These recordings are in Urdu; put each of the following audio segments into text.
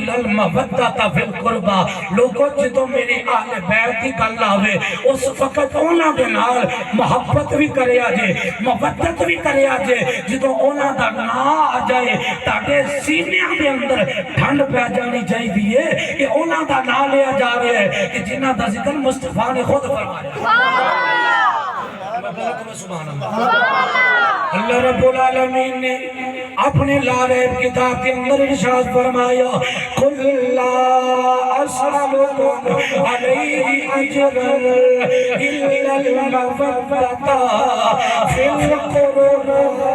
الا المودۃ فی القربى لوگوں جدوں میری اہل بیت دی گل آوے اس وقت انہاں دے نال محبت بھی کریا جے مودت بھی کریا جے جدوں انہاں دا نام آ جائے تاکہ سینیاں دے اندر ٹھنڈ پہ جانی چاہیے کہ انہاں دا نام لیا جا رہا ہے کہ جنہاں دا ذکر مصطفیٰ نے خود فرمایا سبحان اللہ اللہ رب العالمین نے اپنے لاریب کتاب کے اندر ارشاد فرمایا قُلْ لَا أَسْأَلُكُمْ عَلَيْهِ أَجْرًا إِلَّا الْمَوَدَّةَ فِي الْقُرْبَى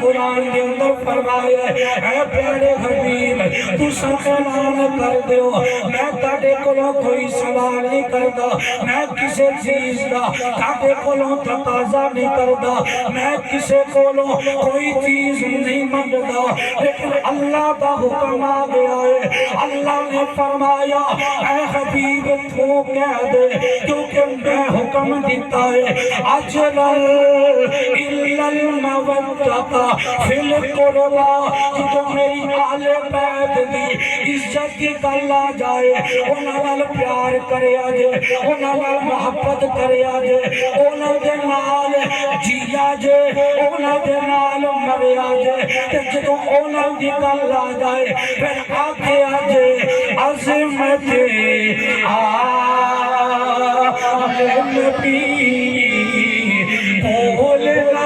قرآن کے اندر فرمایا اے پیارے حبیب تو سب اعلان کر دیو میں تاڑے کلوں کوئی سوال نہیں کردا میں کسے چیز دا تاڑے کلوں تقاضا نہیں کردا میں کسے کلوں کوئی چیز نہیں منگدا لیکن اللہ دا حکم آ گیا ہے اللہ نے فرمایا اے حبیب تو کہہ دے کیونکہ میں حکم دیتا ہے اجلا الا المودۃ فی القربى تو میری آل بیت دی عزت کی گل آ جائے انہاں نال پیار کریا جے انہاں نال محبت کریا جے انہاں دے نال جیا جے انہاں دے نال مریا جے تے جدوں انہاں دی گل آ جائے پھر آکھیا جے عظمت نبی بولنا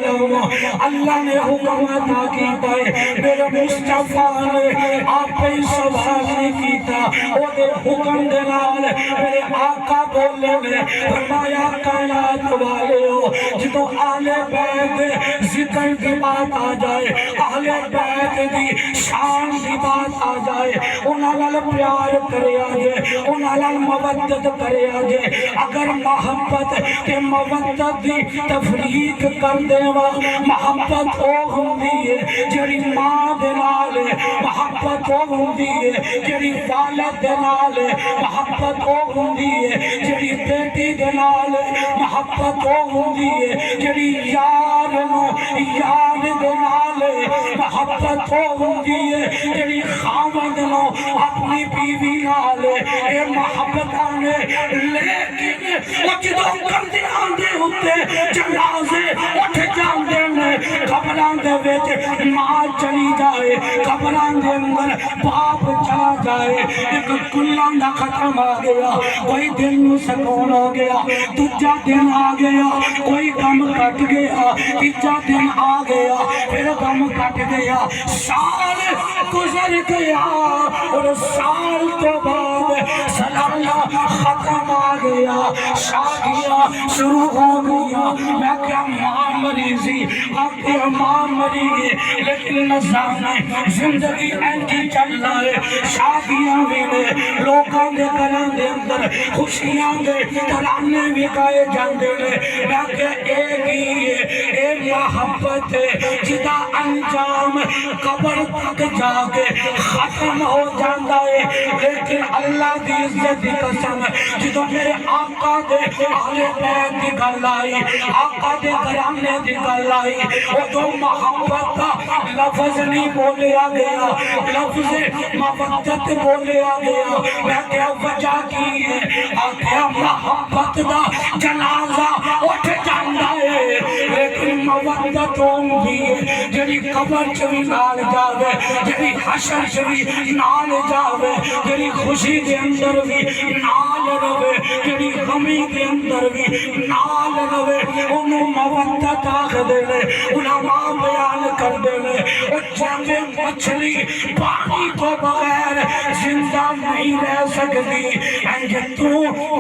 جانا اللہ نے حکم عطا کیتا ہے میرے مصطفیٰ نے آپ ہی سوال نہیں کیتا او دے حکم دے نال میرے آقا بولے نے فرمایا کائنات والے ہو جدو آل بیت ذکر کی بات آ جائے آل بیت دی شان کی بات آ جائے انہاں نال پیار کریا جے انہاں نال مودت کریا جے اگر محبت تے مودت دی تفریق کر دیوا محبت او ہوندی ہے جڑی ماں دے نال محبت او ہوندی ہے جڑی والد دے نال محبت او ہوندی ہے جڑی بیٹی دے نال محبت او ہوندی ہے جڑی یار نو یار دے نال محبت او ہوندی ہے جڑی خاوند نو اپنی بیوی نال اے محبتاں نے لیکن او جدوں کردے آندے ہوتے جنازے اٹھ جاندے نے قبراں دے وچ ماں چلی جائے قبراں دے اندر باپ چلا جائے ایک کلاں دا ختم آ گیا کوئی دل نو سکون ہو گیا دوجا دن آ گیا کوئی غم کٹ گیا تیجا دن آ گیا پھر غم کٹ گیا سال گزر گیا اور سال تو بعد سالانہ ختم آ گیا شادیاں شروع ہو گیا میں کیا ماں مری سی اب کیا ماں مری گئی لیکن نظام زندگی اینٹی چل رہا ہے شادیاں بھی نے لوگاں دے گھراں دے اندر خوشیاں دے ترانے بھی گائے جاندے نے میں کیا ایک ہی ہے اے محبت جدا انجام قبر تک جا کے ختم ہو جاتا ہے، لیکن اللہ دی عزت دی قسم جدو میرے آقا دے اہل بیت دی گل آئی، آقا دے گھرانے دی گل آئی، وہ جو محبت کا لفظ نہیں بولیا گیا، لفظ مودت بولیا گیا۔ میں کیا وجہ کی ہے؟ آقا محبت دا جنازہ اٹھ جاندہ ہے، لیکن مودت بھی ہے جڑی قبر چوی نال جاوے، جڑی حشر چوی نال جاوے، جڑی خوشی دے اندر بھی نال روے، جڑی غمی دے اندر بھی نال روے، انہوں مودت آخ دے لے۔ علماء بیان کر دے لے وہ جانبے مچھلی پانی کو بغیر زندہ نہیں رہ سکتی، انجھے تو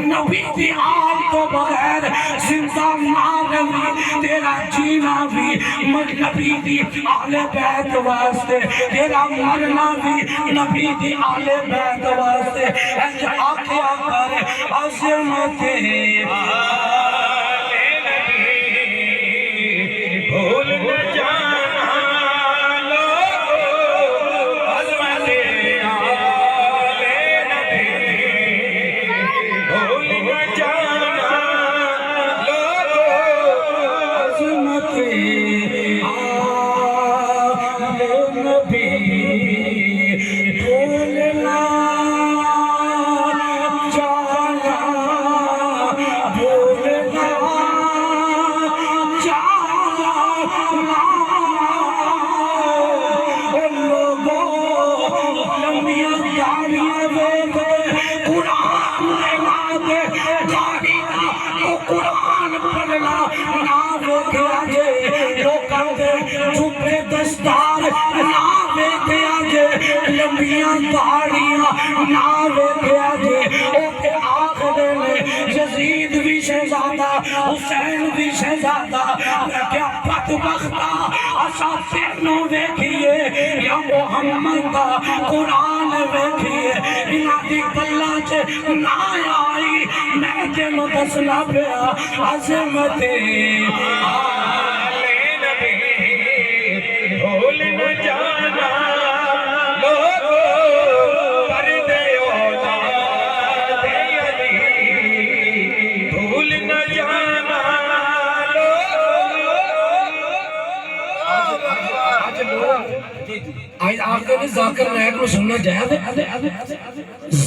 نبی دی آل کو بغیر زندہ نہ رہی، تیرا جینا بھی نبی دی آل بیت واسطے، تیرا مرنا بھی نبی دی آل بیت واسطے۔ انجھے آقیا کر عظمت بھول نہ جانا لوگو، عظمت آل نبی بھول نہ جانا لوگو، عظمت آل نبی بھول نہ جانا، بھول نہ قرآن پڑھنا نہ ویکھیا جے، لوکاں دے چھپے دستار نہ ویکھیا جے، لمبیاں داڑیاں نہ ویکھیا جے، او تے آکھ دے نے یزید بھی شہزادہ، حسین بھی شہزادہ، کیا بدبختہ اسا تینوں ویکھیے یا محمد دا قرآن ویکھیے، انہاں دی گلاں چ نہ آئی، میں تینوں دسنا پیا عظمت آل نبی بھول نہ جانا لوگو، پردے اولاد علی بھول نہ جانا لوگو۔ آج آپ کے ذاکر نائک کو سننا جائز ہے،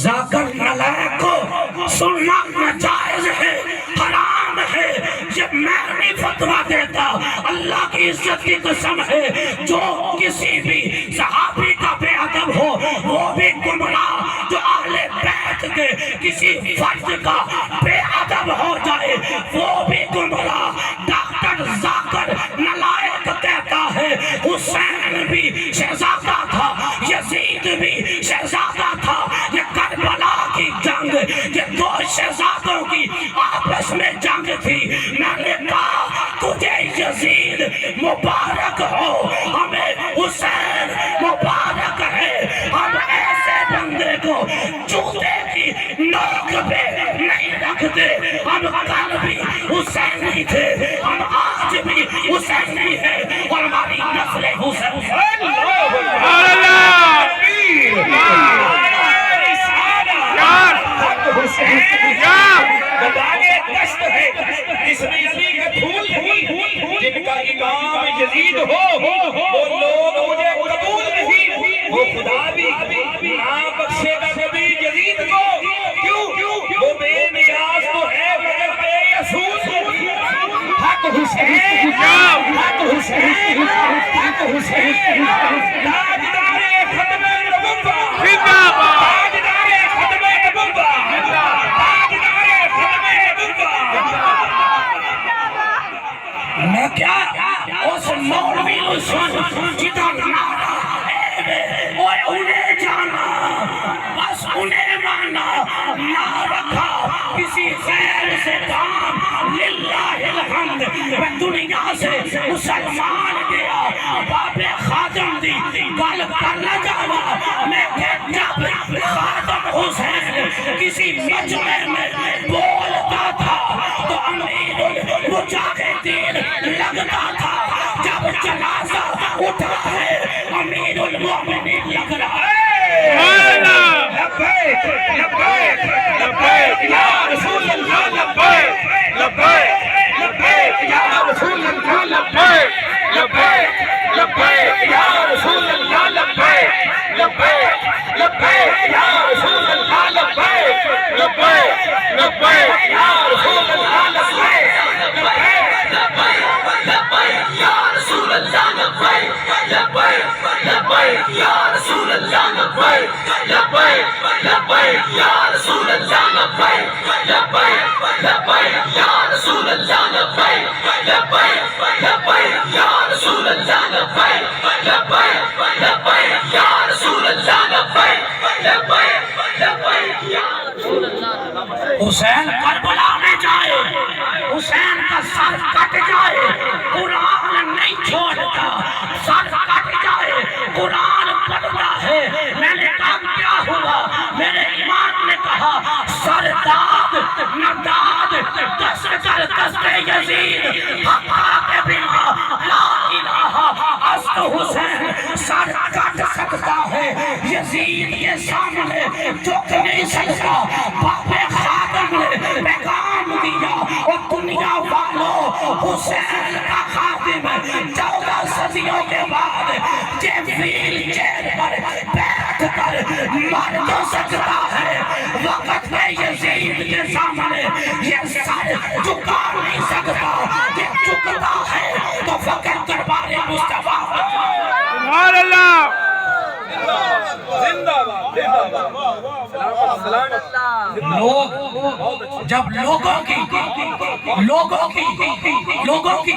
ذاکر نائک کو سننا ناجائز ہے، حرام ہے، یہ میں نہیں فتوہ دیتا، اللہ کی عزت کی قسم ہے، جو کسی بھی صحابی کا بے ادب ہو وہ بھی گمراہ، جو اہل بیت کے کسی فرد کا بے ادب ہو جائے وہ بھی گمراہ۔ ڈاکٹر ذاکر نلائق کہتا ہے حسین بھی شہزادہ تھا، یزید بھی شہزادہ تھا، یہ کربلا کی جنگ، یہ دو شہزادوں کی آپس میں جنگ تھی۔ میں نے کہا تجھے یزید مبارک ہو، ہمیں حسین مبارک ہے، ہم ایسے بندے کو جوتے کی نوک پہ نہیں رکھتے، ہم کل بھی حسینی تھے، ہم آج بھی حسینی ہیں، اور ہماری نسل حسین جن کا امام یزید ہو وہ لوگ مجھے قبول نہیں، وہ خدا بھی نہ بخشے گا کبھی یزید کو، کیوں وہ بے نیاز تو ہے مگر بے یسوس۔ حق حسین، حق حسین، حق حسین، تاجدار ختم نبوت، تاجدار ختم نبوت، تاجدار ختم نبوت۔ میں کیا اس مولوی حسین جدا نعرہ ہے وہ انہیں جانا، بس انہیں مانا، نہ رکھا کسی غیر سے کام، للہ الحمد۔ میں دنیا سے مسلمان گیا، باب خادم دی گل کر نہ جاوا، میں کہ جب خادم حسین کسی مجمع میں بولتا تھا تو امیر المجاہد دن لگتا تھا، جب جنازہ اٹھا ہے امیر المومنین لگ رہا ہے۔ لبیک لبیک لبیک یا رسول اللہ، لبیک لبیک لبیک یا رسول اللہ، لبیک لبیک لبیک یا رسول اللہ، لبیک لبیک لبیک یا رسول اللہ، لبیک لبیک لبیک یا رسول اللہ، لبیک لبیک لبیک یا رسول اللہ، لبیک لبیک لبیک یا رسول اللہ، لبیک لبیک لبیک یا رسول اللہ، لبیک لبیک لبیک یا رسول اللہ، لبیک لبیک لبیک یا رسول اللہ، لبیک لبیک لبیک یا رسول اللہ، لبیک لبیک لبیک یا رسول اللہ۔ حسین کربلا میں جائے، حسین کا سر کٹ جائے، قرآن نہیں چھوڑتا، سر کٹ جائے قرآن پڑھتا ہے۔ میں نے کہا کیا ہوا؟ میرے امام نے کہا سر داد نہ داد، دست کر دست یزید، حقا کے بنا لا الہ است حسین۔ سر کٹ سکتا ہے یزید کے سامنے جھک نہیں سکتا۔ باپ خادم نے پیغام دیا اور دنیا والوں، حسین کا خادم 14 صدیوں کے بعد جبریل چیر پر بیٹھ کر مر تو سکتا ہے، وقت میں یزید کے سامنے یہ سر جھکا نہیں سکتا۔ یہ جھکتا ہے تو فقط دربار مصطفیٰ۔ سبحان اللہ، زندہ باد، لوگ جب لوگوں کی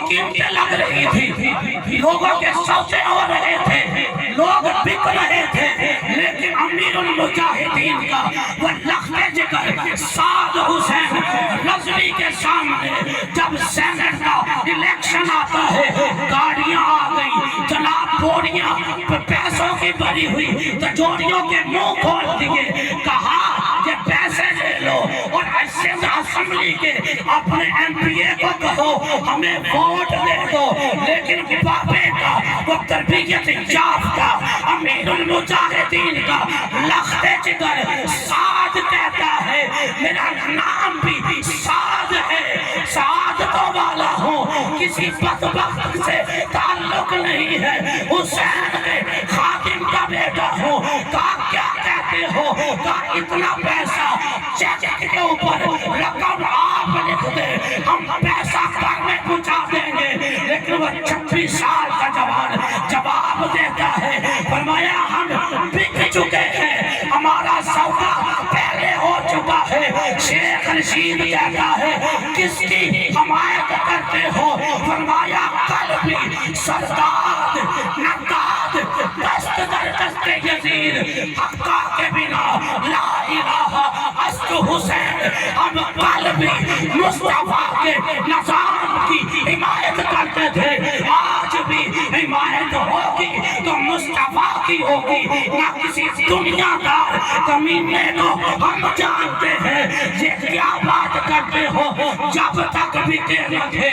قیمتیں لگ رہی تھی، لوگوں کے سوچے ہو رہے تھے، لوگ بک رہے تھے، لیکن امیر المجاہدین کا وہ لخت جگر سعد حسین رضوی کے سامنے جب سینٹ کا الیکشن آتا ہے، گاڑیاں آ گئی، جناب بوریاں پیسوں کی بھری ہوئی، تو جوڑیوں کے منہ کھول دیے، کہا کہ پیسے لے لو اور اسمبلی کے اپنے ایم پی اے کو کہو ہمیں ووٹ دے دو۔ لیکن بابے کا وہ تربیت یافتہ امیر المجاہدین کا لخت جگر سعد کہتا ہے میرا نام بھی سعد ہے، سعادتوں والا ہوں، کسی بدبخت سے تعلق نہیں ہے، حسین کے خادم کا بیٹا ہوں۔ کہا کیا کہتے ہو؟ کہا اتنا پیسہ چیک کے اوپر رقم آپ لکھ دے، ہم پیسہ گھر میں پہنچا دیں گے۔ لیکن وہ 26 سال کا جوان جواب دیتا ہے، فرمایا ہم بک چکے ہیں، ہمارا سودا پہلے ہو چکا ہے۔ شیخ رشید کہتا ہے کس کی حمایت کرتے ہو؟ فرمایا کل بھی سرداد نقاد دست در دست یزید، حقا کے بنا لا الہ است حسین۔ ہم کل بھی مصطفیٰ کے نظام کی حمایت کرتے تھے، آج بھی حمایت ہوگی تو مصطفیٰ کی ہوگی، نہ کسی دنیا دار کمینے کو۔ ہم جانتے ہیں یہ کیا بات کرتے ہو، جب تک بکے نہ تھے،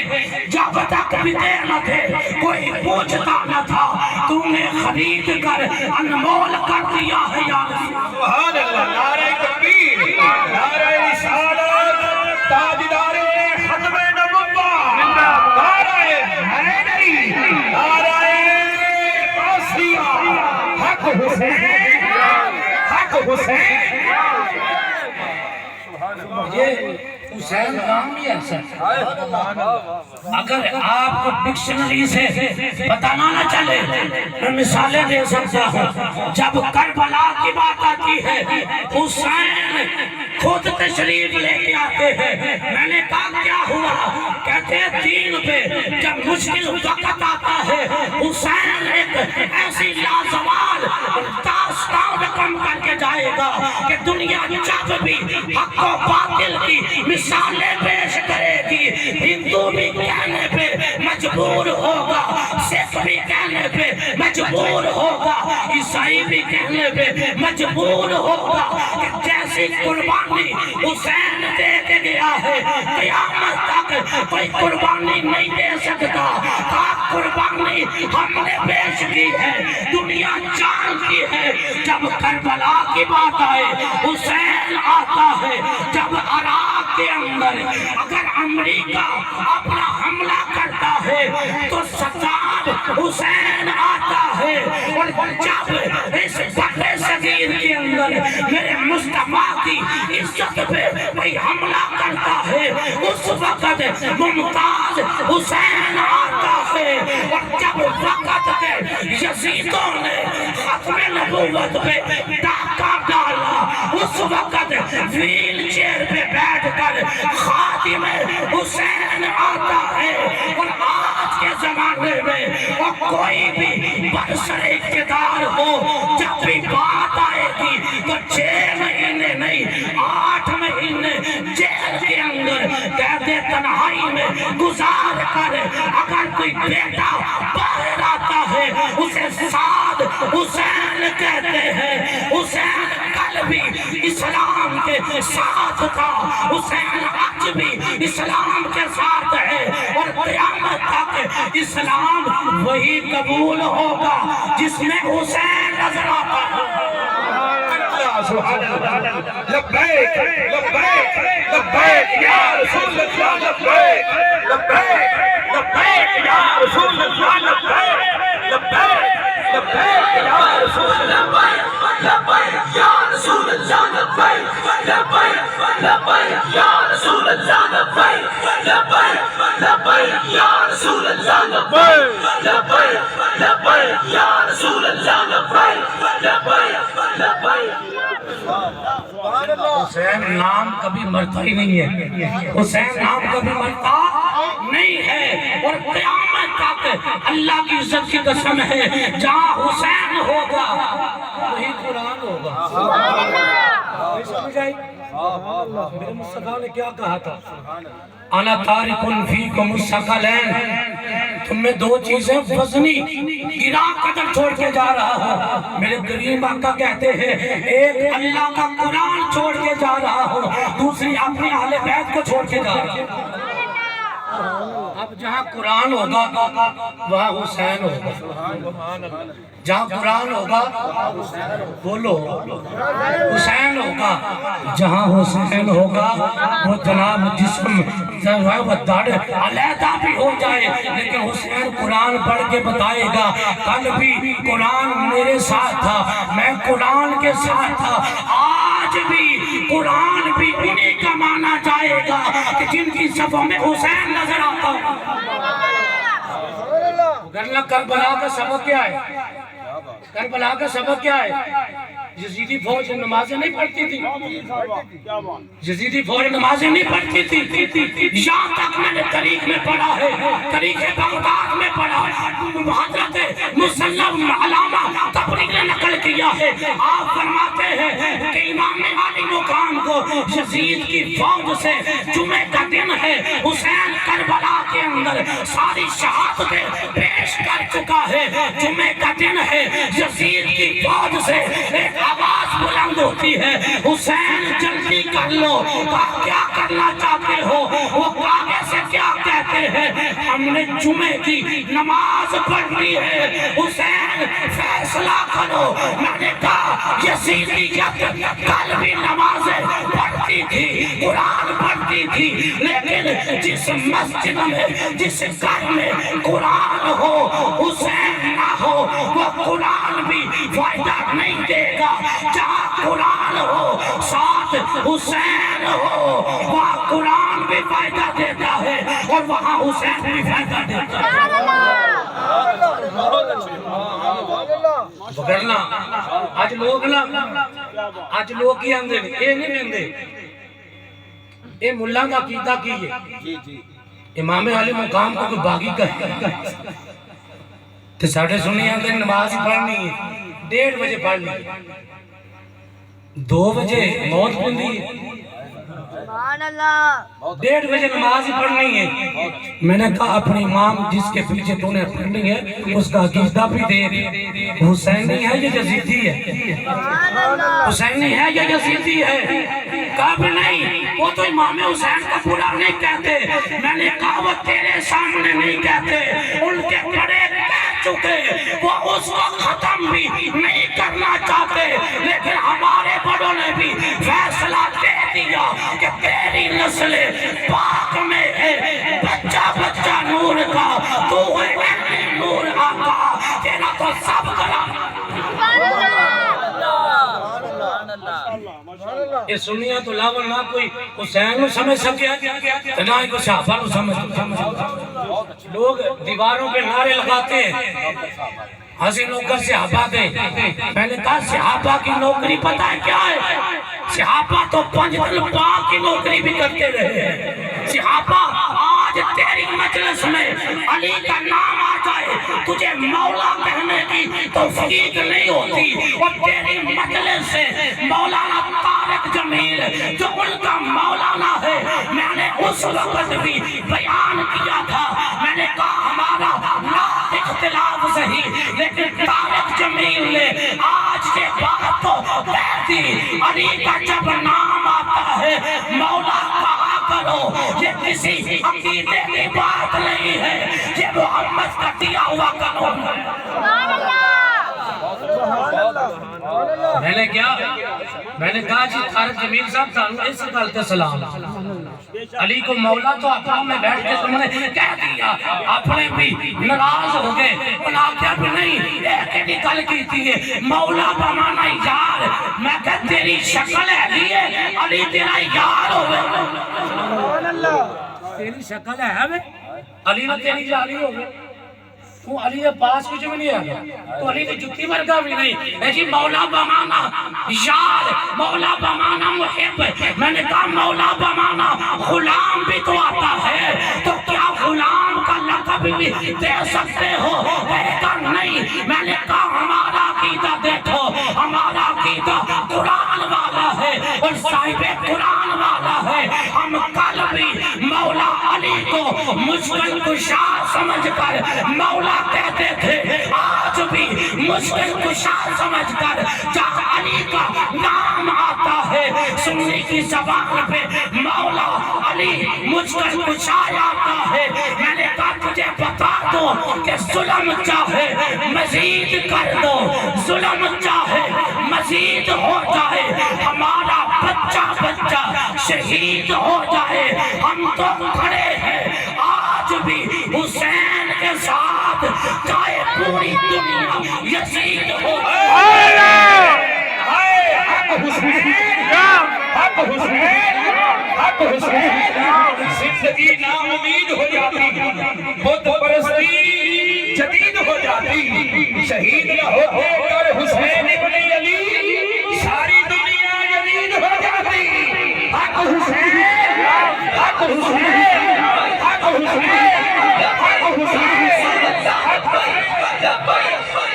جب تک بکے نہ تھے کوئی پوچھتا نہ تھا، تم نے خرید کر انمول کر دیا ہے یا رسول اللہ۔ سبحان اللہ، نعرہ تکبیر، نعرہ رسالت، تاجدار ختم نبوت، نعرہ حیدری، نعرہ غوثیہ، حق حسین، حق حسین۔ یہ حسین نام بھی ایسا ہے، اگر آپ کو ڈکشنری سے بتانا نہ چلے میں مثالیں دے سکتا ہوں۔ جب کربلا کی بات آتی ہے حسین خود تشریف لے کے آتے ہیں۔ میں نے کہا کیا ہوا؟ کہتے ہیں دین پہ جب مشکل وقت آتا ہے حسین ایک ایسی لازوال داستان رقم کر کے جائے گا کہ دنیا جب بھی حق و باطل کی مثالیں پیش کرے گی، ہندو بھی کہنے پہ مجبور ہوگا، سکھ بھی کہنے پہ مجبور ہوگا، عیسائی بھی کہنے پہ مجبور ہوگا کہ جیسی قربانی حسین دے کے گیا ہے قیامت تک کوئی قربانی نہیں دے سکتا۔ آپ قربانی ہم نے پیش کی ہے، دنیا جانتی ہے۔ جب کربلا کی بات آئے حسین آتا ہے، جب عراق کے اندر اگر امریکہ اپنا حملہ کرتا ہے تو صدام حسین آتا ہے، اور جب اس بڑے صغیر کے اندر میرے مصطفیٰ کی عزت پہ کوئی حملہ کرتا ہے اس وقت ممتاز حسین آتا ہے، اور جب وقت کے یزیدوں نے ختم نبوت پہ ڈاکہ ڈالا اس وقت ویل چیئر پہ بیٹھ کر خادم حسین آتا ہے۔ اور آج کے زمانے میں کوئی بھی برسر اقتدار ہو، جب بھی بات آئے گی تو 6 مہینے نہیں 8 مہینے جیل کے اندر قید تنہائی میں گزار کر اگر کوئی بیٹا باہر آتا ہے اسے سعد حسین کہتے ہیں۔ حسین کل بھی اسلام کے ساتھ تھا، حسین آج بھی اسلام کے ساتھ ہے، اور قیامت تک اسلام وہی قبول ہوگا جس میں حسین نظر آتا ہے۔ سبحان اللہ، لبیک لبیک لبیک یا رسول اللہ، لبیک لبیک لبیک یا رسول اللہ، لبیک لبیک لبیک یا رسول اللہ، لبیک یا رسول اللہ، لبیک لبیک لبیک یا رسول اللہ، لبیک لبیک لبیک یا رسول اللہ، لبیک لبیک لبیک یا رسول اللہ، لبیک لبیک لبیک۔ حسین نام کبھی مرتا ہی نہیں ہے، حسین نام کبھی مرتا نہیں ہے، اور قیامت تک اللہ کی عزت کی قسم ہے جہاں حسین ہوگا وہی قرآن ہوگا۔ میرے مصطفیٰ نے کیا کہا تھا؟ انا تارک فیکم الثقلین، تم میں 2 چیزیں وزنی گرا قدر چھوڑ کے جا رہا ہوں۔ میرے کریم آقا کہتے ہیں ایک اللہ کا قرآن چھوڑ کے جا رہا ہوں، دوسری اپنے اہل بیت کو چھوڑ کے جا رہا ہوں۔ اب جہاں قرآن ہوگا وہاں حسین ہوگا، جہاں قرآن ہوگا بولو حسین ہوگا، جہاں حسین ہوگا وہ جناب جسم وہ دڑ علیحدہ بھی ہو جائے لیکن حسین قرآن پڑھ کے بتائے گا کل بھی قرآن میرے ساتھ تھا، میں قرآن کے ساتھ تھا، آج بھی قرآن بھی انہیں کا مانا جائے گا کہ جن کی صفوں میں حسین نظر آتا ہوں۔ گرلہ کربلا کا سبق کیا ہے؟ کربلا کا سبق کیا ہے؟ یزیدی فوج نمازیں نہیں پڑھتی تھی، یزیدی فوج نمازیں نہیں پڑھتی تھی، یہاں تک میں نے تاریخ میں پڑھا ہے، تاریخ بغداد میں پڑھا ہے، حضرت مسلم علامہ تبری نے نقل کیا ہے، آپ فرماتے ہیں کہ امام علی مقام کو یزید کی فوج سے جمعہ کا دن ہے، حسین کربلا کے اندر ساری شہادتیں پیش کر چکا ہے، جمعہ کا دن ہے، یزید کی فوج سے ایک آواز بلند ہوتی ہے حسین جلدی کر لو، کیا کرنا چاہتے ہو؟ وہ کعبے سے کیا کہتے ہیں؟ ہم نے جمعے کی نماز پڑھنی ہے، حسین فیصلہ کرو۔ میں نے کہا یزیدی کل بھی نمازیں پڑھتی تھی، قرآن پڑھتی تھی، لیکن جس مسجد میں جس گھر میں قرآن ہو حسین نہ ہو وہ قرآن بھی فائدہ نہیں دے گا، جہاں قرآن ہو ساتھ حسین ہو وہاں قرآن بھی فائدہ دیتا ہے اور وہاں حسین بھی فائدہ دیتا ہے۔ بگرنا آج لوگ کی آندے اے نہیں مندے اے ملہ کا کیتا کیے امام علی مقام کو کوئی باغی کہے تو ساڑھے سنی آندے نماز پڑھنی ہے 1:30 بجے پڑھ لی، 2 بجے موت پندی ہے، 1:30 بجے نماز پڑھنی ہے. میں نے کہا اپنی امام جس کے پیچھے تو نے پڑھنی ہے اس کا عقیدہ بھی دے. حسینی ہے یا یزیدی ہے؟ حسینی ہے یا یزیدی ہے؟ کہا بھی نہیں وہ تو امام حسین کا برا نہیں کہتے. میں نے کہا وہ تیرے سامنے نہیں کہتے, ان کے بڑے کہہ چکے, وہ اس کو ختم بھی نہیں کرنا چاہتے, لیکن ہمارے بڑوں نے بھی فیصلہ دے دیا کہ تیری نسل پاک میں ہے, بچہ بچہ نور کا, تو ہے اہل نور آقا, تیرا تو سب کرا. یہ سنیا تو لاول نہ کوئی حسین نو سمجھ سکے نہ ہی کوئی صحابہ نو سمجھ. لوگ دیواروں پہ نعرے لگاتے ہیں حسین نوکر صحابہ دے. میں نے کہا صحابہ کی نوکری پتہ ہے کیا ہے؟ صحابہ تو 5 دن پاک کی نوکری بھی کرتے رہے. صحابہ آج تیری مجلس میں علی کا نام آ جائے تجھے مولا کہنے کی توفیق نہیں ہوتی, اور تیری مجلس سے مولانا طارق جمیل جو ان کا مولانا ہے, میں نے اس وقت بھی بیان کیا تھا. میں نے کہا ہمارا لاکھ اختلاف صحیح, لیکن طارق جمیل نے آج کے بعد تو کہہ دی علی کا جب نام آتا ہے مولا کہا کرو. یہ کسی عقیدے کی بات نہیں ہے, یہ محمد کا دیا ہوا قانون ہے. میں نے کہا جی طارق جمیل صاحب تھانو اس گلتے سلام, علی کو مولا تو اپنوں میں بیٹھ کے تم نے کہہ دیا, اپنے بھی ناراض ہو گئے. بنا کیا بھی نہیں ایک ہی گل کی تھی مولا بمانا یار. میں کہا تیری شکل ہے لیے علی تیرا یار ہوئے. تیری شکل ہے بے علی نہ تیری جاری ہوئے. تو علی کے پاس کچھ بھی نہیں ہے, تو علی کی جتی ورگا بھی نہیں. اے جی مولا بمانا یار, مولا بمانا محب. میں نے کہا مولا بمانا غلام بھی تو آتا ہے, تو کیا غلام کا لقب بھی دے سکتے ہو؟ کہا نہیں. میں نے کہا ہمارا عقیدہ دیکھو, ہمارا عقیدہ قرآن والا ہے اور صاحب قرآن والا ہے. ہم کل بھی مولا علی کو مشکل کشا سمجھ کر مولا کہتے تھے, آج بھی مشکل کشا سمجھ کر جہاں علی کا نام آتا ہے سنی کی زبان پہ مولا علی مشکل کشا آتا ہے. میں نے کہا تجھے بتا دو کہ ظلم چاہے مزید کر دو, ظلم چاہے مزید ہو جائے, ہمارا بچہ بچہ شہید ہو جائے, ہم تو کھڑے ہیں آج بھی حسین کے ساتھ, چاہے پوری دنیا یزید ہو جائے. حق حسین, حق حسین. زندگی ناامید ہو جاتی, بت پرستی جدید ہو جاتی, شہید نہ ہوتے کر حسین ابن علی ساری دنیا جدید ہو جاتی. حق حسین, حق حسین, حق حسین, حق حسین.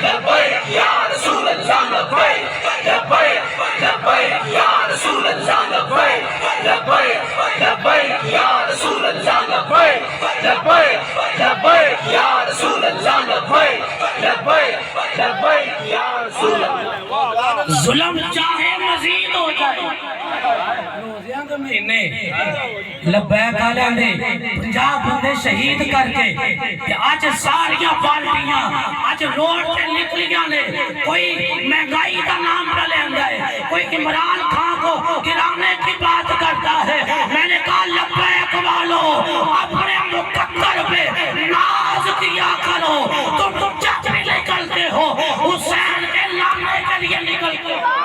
لبیک یا رسول اللہ, لبیک لبیک لبیک یا رسول اللہ, لبیک لبیک لبیک یا رسول اللہ, لبیک لبیک لبیک یا رسول اللہ, لبیک لبیک لبیک یا رسول اللہ. ظلم چاہے مزید ہو جائے. روزیاں کے مہینے لبیک آلے نے 50 بندے شہید کر کے کہ آج ساریاں پارٹیاں آج روڈ پہ نکلیاں نے, کوئی مہنگائی کا نام پہ لے ہے, کوئی عمران خان کو گرانے کی بات کرتا ہے. میں نے کہا لبیک والو اپنے مقدر پہ ناز کیا کرو, تم جب بھی نکلتے ہو حسین کے لانے کے لیے نکلتے ہو.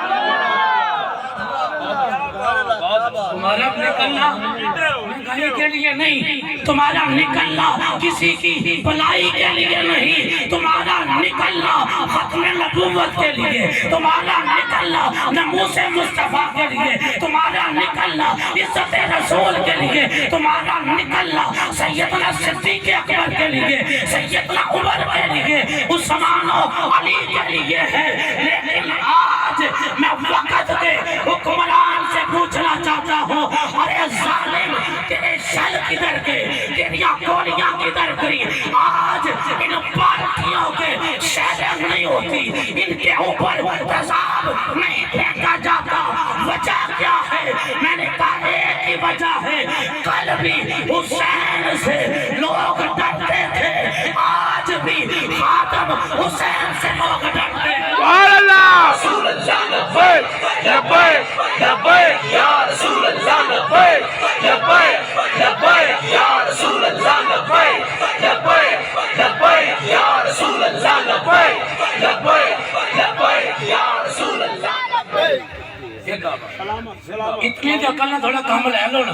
تمہارا نکلنا مہنگائی کے لیے نہیں, تمہارا نکلنا کسی کی بلائی کے لیے نہیں, تمہارا نکلنا ختم نبوت کے لیے, تمہارا نکلنا ناموس مصطفیٰ کے لیے, تمہارا نکلنا عزت رسول کے لیے, تمہارا نکلنا سیدنا صدیق اکبر کے لیے, سیدنا عمر کے لیے, عثمان و علی کے لیے ہے. لیکن آج میں وقت کے حکمران سے پوچھنا چاہتا ہوں، ارے ظالم تیرے شل کدھر گئے، تیریاں گولیاں کدھر گئی؟ آج ان پارٹیوں کے شیلنگ نہیں ہوتی، ان کے اوپر تذاب نہیں پھینکا جاتا، وجہ کیا ہے؟ میں نے کہا ایک ہی وجہ ہے، کل بھی حسین سے لوگ ڈرتے تھے، آج بھی خاتم حسین سے لوگ ڈرتے ہیں۔ سبحان اللہ، رسول اللہ لبیک لبیک لبیک یا رسول اللہ لبیک لبیک لبیک یا رسول اللہ لبیک لبیک لبیک یا رسول اللہ لبیک لبیک لبیک یا رسول اللہ لبیک۔ اتنی جو کل تھوڑا کام لے لو نا،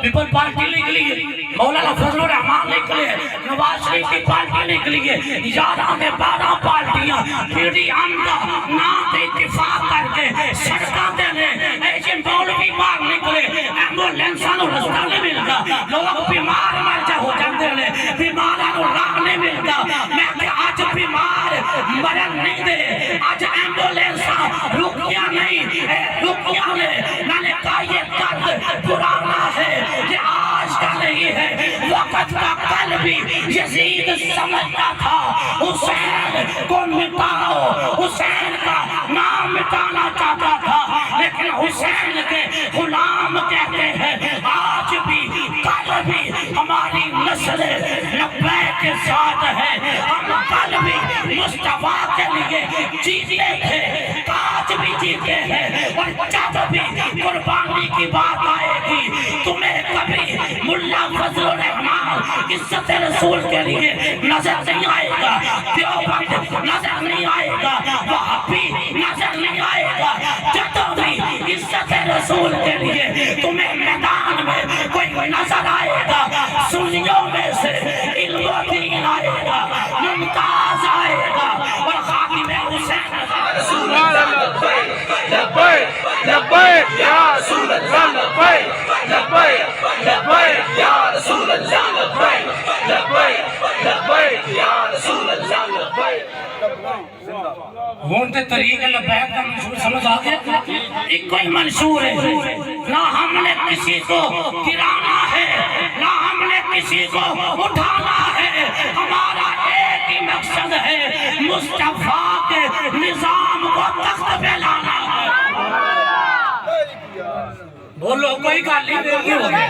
پیپل پارٹی نکلی ہے، مولانا فضل الرحمان نکلے، نواز شریف کی پارٹی نکلی ہے، 11 میں 12 پارٹیاں پھری اندہ نام اتفاق کر کے سڑکاں دے لے، ایجن مولوی مار نکلے، ایمبولینساں نو رستہ نہیں ملتا، لوگ بیمار مر جا ہو جاندے لے، بیماراں نو راہ نہیں ملتا۔ میں کہ آج بیمار مرن نہیں دے، آج ایمبولینساں رکیاں نہیں، رکیاں نے، میں نے کہا یہ درد پرانا ہے، یہ آج کا نہیں ہے، وقت کا کل بھی یزید سمجھتا تھا حسین کو مٹاؤ، حسین کا نام مٹانا چاہتا تھا، لیکن حسین کے غلام کہتے ہیں آج بھی کل بھی ہماری نسل لبیک کے ساتھ ہے، ہم کل بھی مصطفیٰ کے لیے جیتے تھے، آج بھی جیتے ہیں، اور جب بھی قربانی کی بات آئے گی تمہیں کبھی ملا فضل الرحمان عزت رسول کے لیے نظر نہیں آئے گا، دیوبند نظر نہیں آئے گا، وہابی نظر نہیں آئے گا، جب بھی عزت رسول کے لیے تمہیں میدان میں کوئی نظر آئے گا، سنیوں میں سے علم و دین آئے گا، ممتاز آئے گا، اور خاتم حسین رسول اللہ لبیک لبیک لبیک یا رسول اللہ لبیک لبیک لبیک یا رسول اللہ لبیک لبیک لبیک یا رسول اللہ لبیک۔ ہون تے طریق لبیک کا منشور سمجھ آگیا، ایک کوئی منشور ہے، نہ ہم نے کسی کو گرانا ہے، نہ ہم نے کسی کو اٹھانا ہے، ہمارا ایک ہی مقصد ہے، مصطفیٰ کے نظام کو تخت پہ لانا ہے۔ بولو کوئی گالی دے گی ہو گئے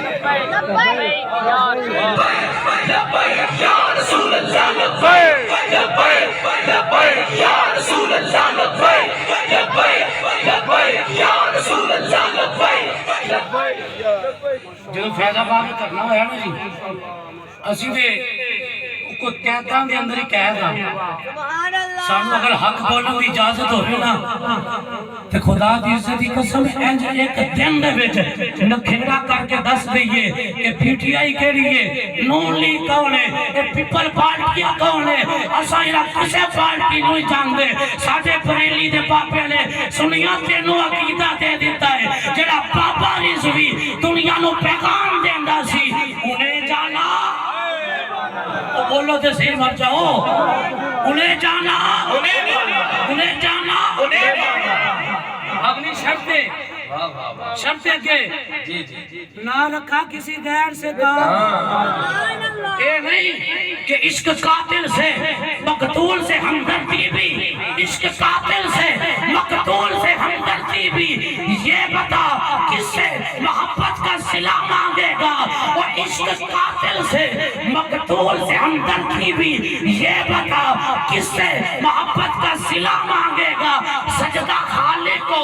لبیک یا رسول اللہ لبیک لبیک لبیک یا رسول اللہ لبیک لبیک لبیک یا رسول اللہ لبیک لبیک۔ جو فیض آباد میں کرنا ہے نا جی، اسی دے کو قیداں دے اندر ہی قید آ، سانو اگر حق بولن دی اجازت ہوگی نا تے خدا دی عزت دی قسم انج ایک دن دے وچ نکھیڑا کر کے دس دئیے کہ پی ٹی آئی کیڑی ہے، نون لیگ کون ہے، اے پیپل پارٹیاں کون ہے، اساں یہاں کسے پارٹی نہیں جاندے، ساڈے بریلی دے پاپے نے سنیاں تینوں عقیدہ دے دیتا ہے، جڑا بابا رضوی دنیا نو پیغام دیندا سی، انہیں جانا بولو تے صحیح مر جاؤ، انہیں جانا انہیں جانا اگلی شرط شرط کے نہ رکھا کسی غیر سے کام، اے نہیں کہ عشق قاتل سے مقتول سے ہمدردی بھی، عشق قاتل سے مقتول سے ہمدردی بھی، یہ بتا کس سے محبت کا صلہ مانگے گا، اور عشق قاتل سے مقتول سے ہمدردی بھی، یہ بتا کس سے محبت کا صلہ مانگے گا، سجدہ خالق کو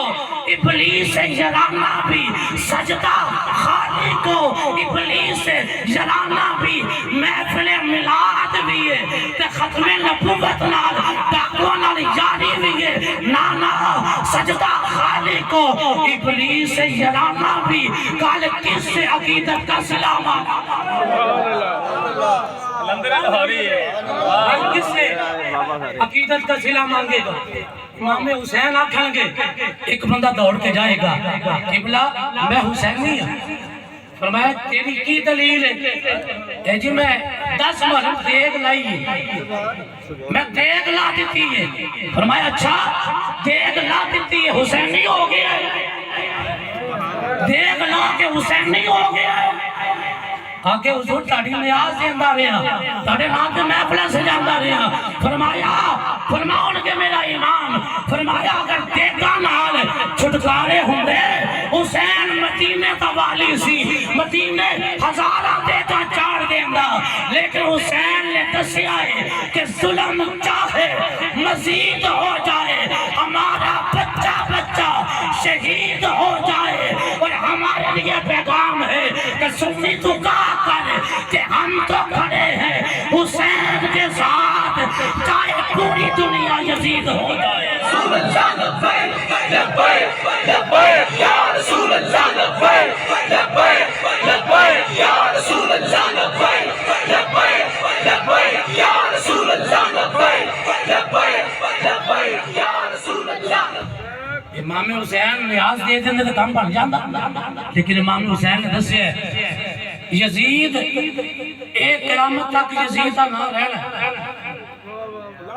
ابلیس سے یرانا بھی، سجدہ خالق کو ابلیس سے یرانا بھی، محفل ملاد بھی ہے تے ختم نبوت نال ڈاکوں نال یاری بھی ہے، نانا سجدہ خالق کو ابلیس سے یرانا بھی، کل کس سے عقیدت کا صلہ مانگا، کس سے عقیدت کا صلہ مانگے گا؟ امام حسین آکھیں گے، ایک بندہ دوڑ کے جائے گا، قبلہ میں حسینی ہوں، فرمایا تیری کی دلیل ہے؟ اے جی میں 10 مرم دیگ لائی ہے، میں دیگ لا دیتی ہے، فرمایا اچھا دیگ لا دیتی ہے، حسینی ہو گیا ہے، دیکھ لا کہ حسین نہیں ہو گیا ہے آکے حضور تاڑی نیاز دیندہ رہے ہیں تاڑے رات میں محفلہ سے جاندہ رہے ہیں فرماؤں کہ میرا ایمان فرمایا اگر دیکھا نال چھٹکارے ہوں دے حسین مدینے کا والی سی مدینے ہزارہ دیکھا چار دیندہ لیکن حسین نے دسیا ہے کہ ظلم چاہے مزید ہو جائے ہمارا بچہ شہید ہو جائے اور ہمارے لیے پیغام ہے کہ سنی تو کہا کر کہ ہم تو کھڑے ہیں حسین کے ساتھ چاہے پوری دنیا یزید ہو جائے رسول اللہ لبیک لبیک لبیک یا رسول اللہ لبیک لبیک لبیک یا رسول اللہ لبیک لبیک لبیک یا رسول اللہ لبیک لبیک لبیک یا رسول اللہ امام حسین نیاز دے دیں تو کام بن جاندہ لیکن امام حسین نے دسے یزید ایک قیامت تک یزید کا نام رہنا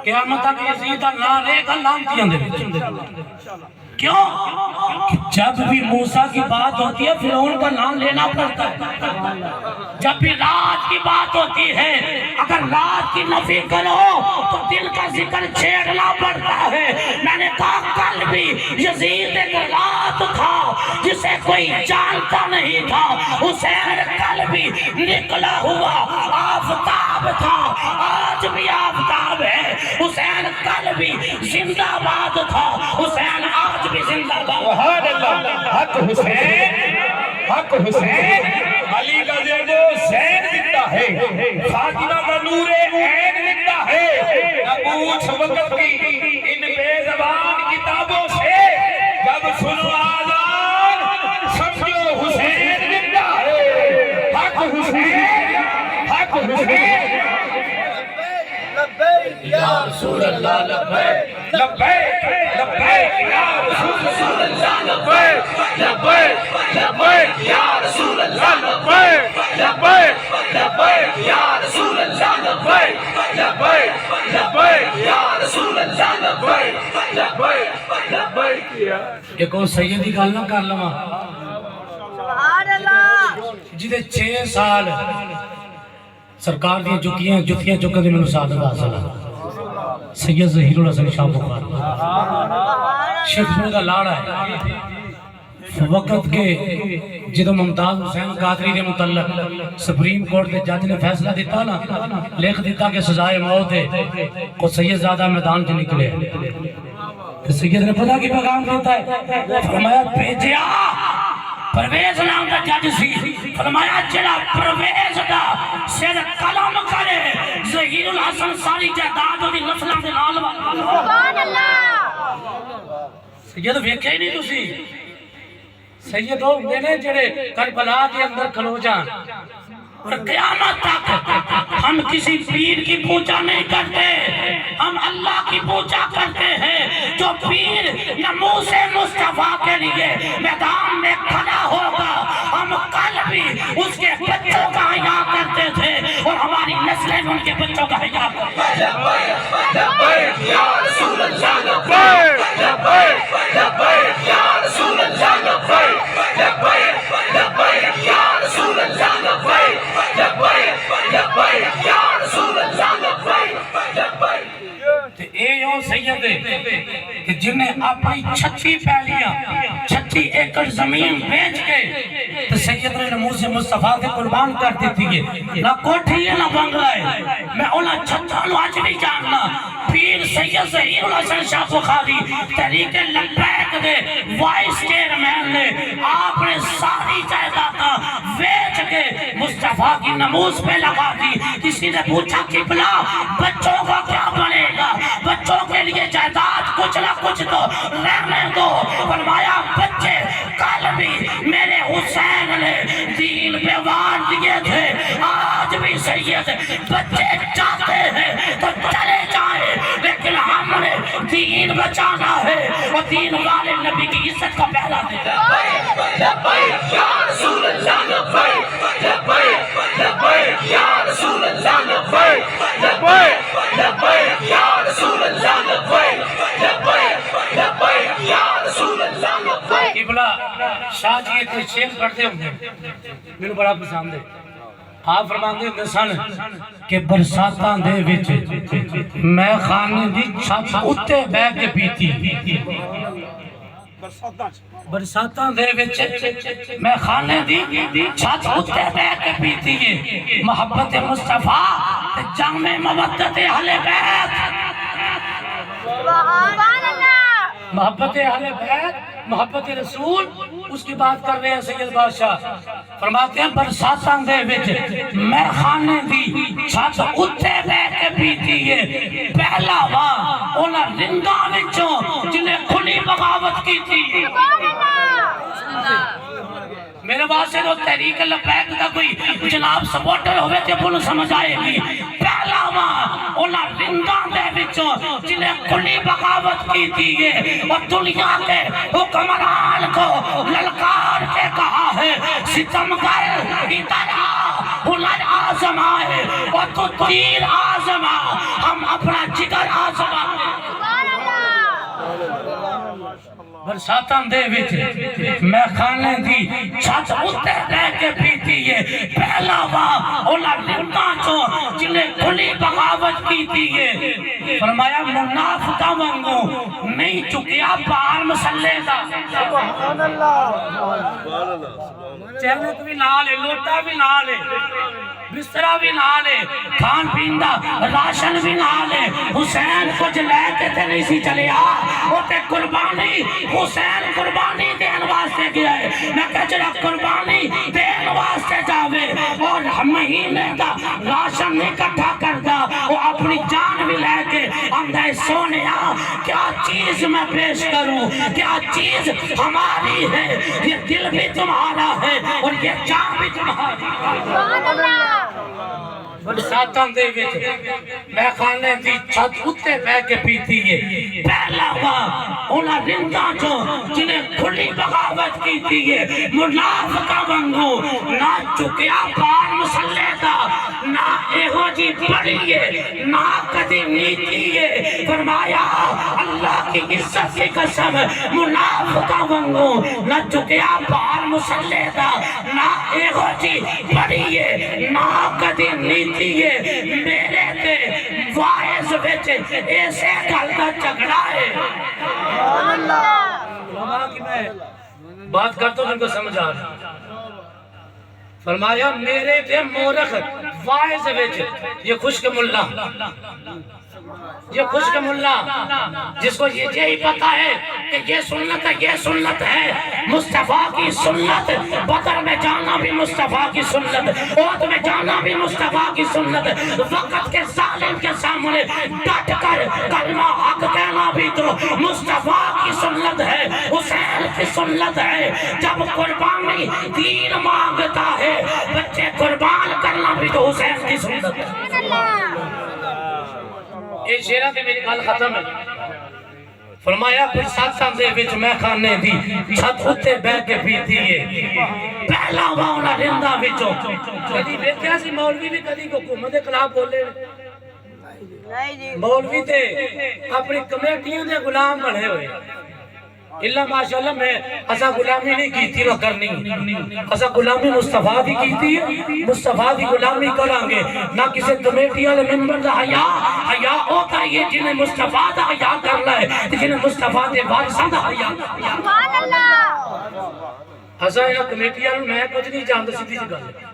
قیامت تک یزید کا نام رہے گا لانتیاں دے کیوں؟ جب بھی موسیٰ کی بات ہوتی ہے فرعون کا نام لینا پڑتا ہے جب بھی رات کی بات ہوتی ہے اگر رات کی نفی کرو تو دل کا ذکر چھیڑنا پڑتا ہے میں نے کہا کل بھی یزید ایک رات تھا جسے کوئی جانتا نہیں تھا حسین کل بھی نکلا ہوا آفتاب تھا آج بھی آفتاب ہے حسین کل بھی زندہ باد تھا حسین آج بھی زندہ باد سبحان اللہ حق حسین علی کا زید حسین زندہ ہے فاطمہ کا نور عین زندہ ہے نہ پوچھ وقت کی ان بے زبان کتابوں سے جب سنو آذان سمجھو حسین زندہ ہے حق حسین یا رسول اللہ لبیک لبیک لبیک یا رسول اللہ لبیک لبیک لبیک یا رسول اللہ لبیک لبیک لبیک یا رسول اللہ لبیک لبیک لبیک یا رسول اللہ لبیک لبیک لبیک کہ کوئی سیدی گل نہ کر لواں سبحان اللہ جدے 6 سال سرکار دی جتیاں چکن دی میں سعادت حاصل ہے سید ظہیر الحسن شاہ بخاری شیخ کا لاڑا ہے وقت کے جدو ممتاز حسین قادری کے متعلق سپریم کورٹ کے جج نے فیصلہ دیتا نا لکھ دیتا کہ سزائے موت ہے کو سید زیادہ میدان سے نکلے سید نے پتہ کی پیغام دیتا ہے فرمایا بھیجیا پرویز نام دا جج سی فرمایا جڑا پرویز دا سر قلم کرے ظہیر الحسن ساری جائیداد دی نسلاں دے نال سبحان اللہ سید ویکھے ہی نہیں تسی سید وہ ہوندے نے جڑے کربلا کے اندر کھلو جان اور قیامت تک ہم کسی پیر کی پوجا نہیں کرتے ہم اللہ کی پوجا کرتے ہیں جو پیر ناموس مصطفیٰ کے لیے میدان میں کھڑا ہوگا ہم کل بھی اس کے بچوں کا حیا کرتے تھے اور ہماری نسلیں ان کے بچوں کا حیا کرتے لبیک یا رسول اللہ لبیک لبیک لبیک یا رسول اللہ لبیک لبیک لبیک یا رسول اللہ لبیک لبیک لبیک یا رسول اللہ لبیک لبیک اے یوں سید کہ جنہیں اپنی 36 پہلیاں 36 ایکڑ زمین بیچ کے تو سید نے ناموس مصطفیٰ کے قربان کر دیتی ہے نہ کوٹھی ہے نہ بنگلہ ہے میں انہاں 36 آج بھی جاننا پیر سید ظہیر الحسن شاہ بخاری تحریک لبیک دے وائس چیئرمین نے آپ نے ساری جائیداداں بیچ کے مصطفیٰ کی ناموس پہ لگا دی کسی نے پوچھا قبلہ بچوں کا کیا بنے گا بچوں کے لیے جائیداد کچھ نہ کچھ تو رہنے دو فرمایا بچے کل بھی میرے حسین نے دین پہ وار دیے تھے آج بھی سید بچے چاہتے ہیں تو چلے جائیں لیکن ہم نے دین بچانا ہے اور دین والے نبی کی عزت کا پہلا دے لبیک یا رسول اللہ لبیک لبیک لبیک یا رسول اللہ لبیک لبیک لبیک یا رسول اللہ لبیک لبیک لبیک یا رسول اللہ لبیک قبلہ شاہ جی ایک شعر پڑھتے ہوں گے میرے بڑا پسند ہے آپ فرماندے ہوندے سن کہ برساتاں دے وچ میں خانے دی چھت اُتے بیٹھ کے پیتی برساتاں دے وچ میں خانے دی چھت اُتے بیٹھ کے پیتی ہے محبت مصطفیٰ تے جامع مودت اہل بیت سبحان اللہ محبت اہل بیت محبت رسول اس کی بات کر رہے ہیں سید بادشاہ فرماتے ہیں برساتاں دے وچ میں خانے دی چھت اُتے بیٹھ کے پیتی ہے پہلا واں انہاں رنداں وچوں جنہیں کھلی بغاوت کی تھی میرے واسطے تو تحریک لبیک دا کوئی جناب سپورٹر ہوئے تے بولو سمجھ آئے گی پہلا وہاں انہاں رنداں دے وچوں جنہیں کھلی بغاوت کی تھی اور دنیا کے حکمران کو للکار کے کہا ہے ستمگر ادھر آ ہنر آزمائے اور تو تیر آزما ہم اپنا جگر آزمائے برساتاں دے وچ میں خانے دی چھت اُتے بیٹھ کے پیتی ہے پہلا واں انہاں رنداں چوں جنہیں کھلی بغاوت کیتی ہے فرمایا منافقاں وانگوں نہیں چکیا پار مسلے دا سبحان اللہ چہلت بھی نال ہے لوٹا بھی نال ہے بسترہ بھی نال ہے کھان پیندہ راشن بھی نال ہے حسین کچھ لے کے تے نہیں سی چلے وہ تے قربانی حسین قربانی دین واسطے گیا ہے میں کہا چلا قربانی دین واسطے جاوے اور مہینے دا راشن اکٹھا کردا وہ اپنی جان بھی لے کے اندھے سونیا کیا چیز میں پیش کروں کیا چیز ہماری ہے یہ دل بھی تمہارا ہے اور یہ جان بھی تمہاری سبحان اللہ برساتاں دے وچ میں خانے دی چھت اُتے بیٹھ کے پیتی ہے پہلا واں انہاں رنداں چوں جنہیں کھلی بغاوت کیتی ہے منافقاں وانگوں نہ چکیا پار مسلے دا نہ ایہو جی پڑی ہے نہ کدی نیتی ہے فرمایا اللہ کی عزت کی قسم منافقاں وانگوں نہ چکیا پار مسلے دا نہ ایہو جی پڑی ہے نہ کدی نیتی میرے تے وائز وچ ایسے گل دا جھگڑا ہے علماء کی میں بات کرتا ہوں جن کو سمجھ آ رہا فرمایا میرے تے مورخ وائز وچ یہ خشک ملا یہ خشک ملا جس کو یہی پتا ہے کہ یہ سنت ہے مصطفیٰ کی سنت بدر میں جانا بھی مصطفیٰ کی سنت عہد میں جانا بھی مصطفیٰ کی سنت وقت کے ظالم کے سامنے ڈٹ کر کلمہ حق کہنا بھی تو مصطفیٰ کی سنت ہے حسین کی سنت ہے جب قربانی دین مانگتا ہے بچے قربان کرنا بھی تو حسین کی سنت ہے یہ شیرہ تے میری گل ختم ہے فرمایا برساتاں دے وچ میں خانے دی چھت اُتے بیٹھ کے پیتی ہے پہلا واؤنا رندہ وچوں کدی ویکھیا سی مولوی بھی کدی حکومت دے خلاف بولے مولوی تے اپنی کمیٹیاں دے غلام بنے ہوئے اللہ ماشاءاللہ میں ایسا غلامی نہیں کی تھی وہ کرنی ایسا غلامی مصطفیٰ بھی کی تھی مصطفیٰ بھی غلامی کرانگے نہ کسی کمیٹی والے ممبر دا حیاء ہوتا ہے یہ جنہیں مصطفیٰ دا حیاء کرنا ہے جنہیں مصطفیٰ دے وارثاں دا حیاء سبحان اللہ ایسا یہاں کمیٹی والوں میں کچھ نہیں جانتا سیدھی سی گل ہے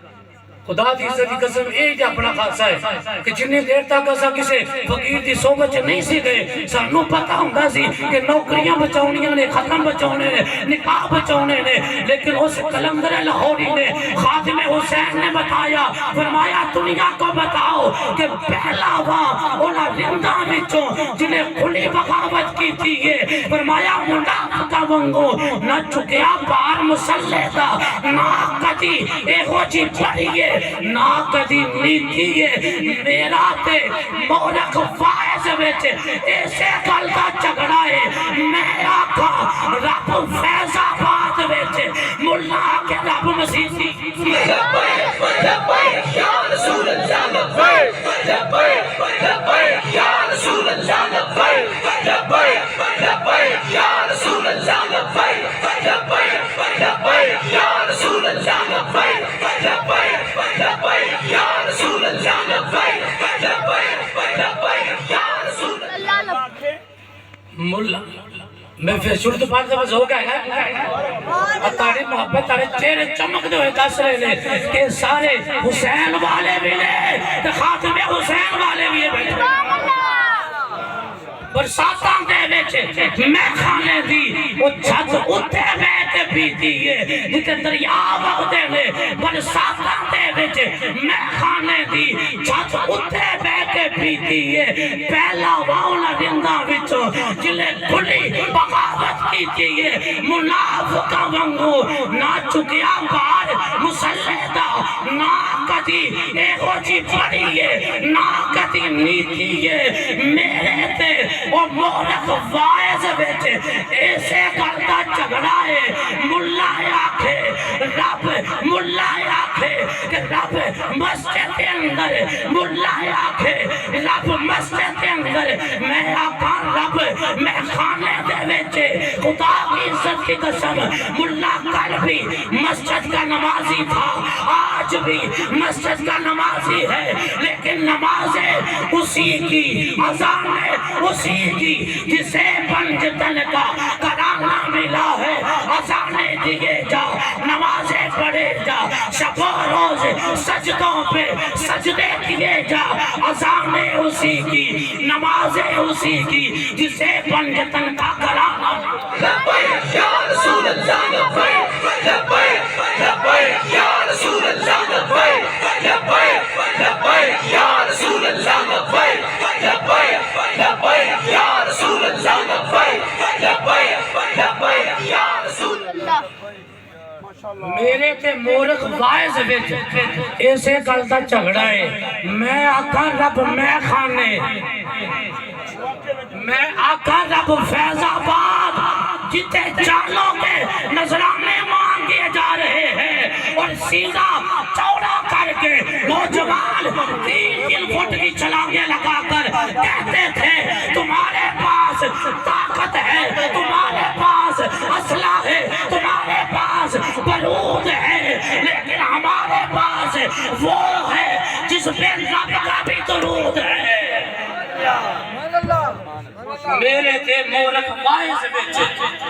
خدا دی عزت کی قسم یہ جا اپنا خاصہ ہے کہ جنہیں دیر تک ایسا کسے فقیر دی صحبت نہیں سی گئے سانوں پتہ ہوندا سی کہ نوکریاں بچاؤنیاں نے ختم بچاؤنے نے نکاح بچاؤنے نے لیکن اس کلندر لاہوری نے خاتم حسین نے بتایا فرمایا دنیا کو بتاؤ کہ پہلا واں انہاں رنداں وچوں جنہیں کھلی بغاوت کی تھی ہے فرمایا منافقاں وانگوں نہ چکیا پار مسلح دا نہ کدی ایہو جی پڑی ہے نہ کدی نیتی ہے میرا تے مورخ فائز وچ ایسے گل دا جھگڑا ہے میں آکھا رب فیض آباد وچ ملا کے رب مسیحی لبیک لبیک یا رسول اللہ لبیک لبیک لبیک یا رسول اللہ لبیک لبیک لبیک یا رسول اللہ لبیک لبیک لبیک لبیک یا رسول اللہ لبیک ملا میں پھر شروع تو پانچ دفعہ ہو گیا ہے تاری محبت تارے چہرے چمک دے ہوئے دس رہے لے کہ سارے حسین والے بھی لے خاتم حسین والے بھی لے سبحان اللہ برساتاں دے وچ میں کھانے دی وہ چھت اتے بیٹھ پیتی ہے جتے دریا وگدے نے برساتاں دے وچ میں کھانے دی چھت اتے بیٹھ پیتی ہے پہلا واؤنا رنداں وچوں جلے کھلی بغاوت کیتی ہے منافقاں وانگو نہ چکیا بار مسلح دا نہ کدی ایہو جی پڑی ہے نہ کدی نیتی ہے میرے تے وہ مورخ وائز بیٹے ایسے کرتا جھگڑا ہے ملا آکھے رب ملا آکھے کہ رب مسجد کے اندر ملا آکھے رب مسجد کے اندر میں آقا رب میں خانے دے بیٹے خدا کی عزت کی قسم ملا کل بھی مسجد کا نمازی تھا آج بھی مسجد کا نمازی ہے لیکن نمازیں اسی کی اذانیں اسی کی جسے پنجتن کا کرانا ملا ہے اذانیں دیے جا نمازیں پڑھے جا شب و روز سجدوں پہ سجدے کیے جا اذانیں اسی کی نمازیں اسی کی جسے پنجتن کا کرانا لبیک یا رسول اللہ لبیک لبیک لبیک یا رسول اللہ لبیک لبیک لبیک یا رسول اللہ لبیک لبیک لبیک یا رسول اللہ لبیک لبیک لبیک یا رسول اللہ میرے تے مورخ وائز وچ ایسے گلتا جھگڑا ہے میں آقا رب میں خانے میں آقا رب فیض آباد جتے جانوں کے نظرانے مانگے جا رہے ہیں اور سیدھا چوڑا کر کے نوجوان 3 فٹ کی چھلانگیں لگا کر کہتے تھے تمہارے پاس طاقت ہے تمہارے پاس اسلحہ ہے تمہارے پاس بارود ہے لیکن ہمارے پاس وہ ہے جس پہ رب کا بھی درود ہے میرے تے مورخ وائز وچ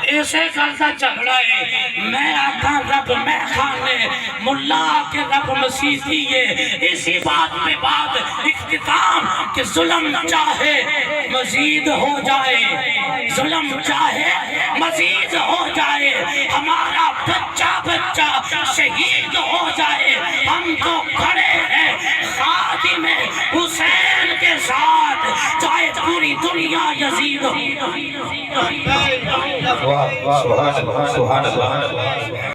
ایسے کرتا جھگڑا ہے میں آقا رب میں خانے ملا کے رب مسیح دیئے اسی بات پہ بات اختتام کہ ظلم چاہے مزید ہو جائے ظلم چاہے مزید ہو جائے ہمارا بچہ شہید ہو جائے ہم تو کھڑے ہیں خادم حسین کے ساتھ چاہے پوری دنیا یزید ہو سبحان اللہ سبحان اللہ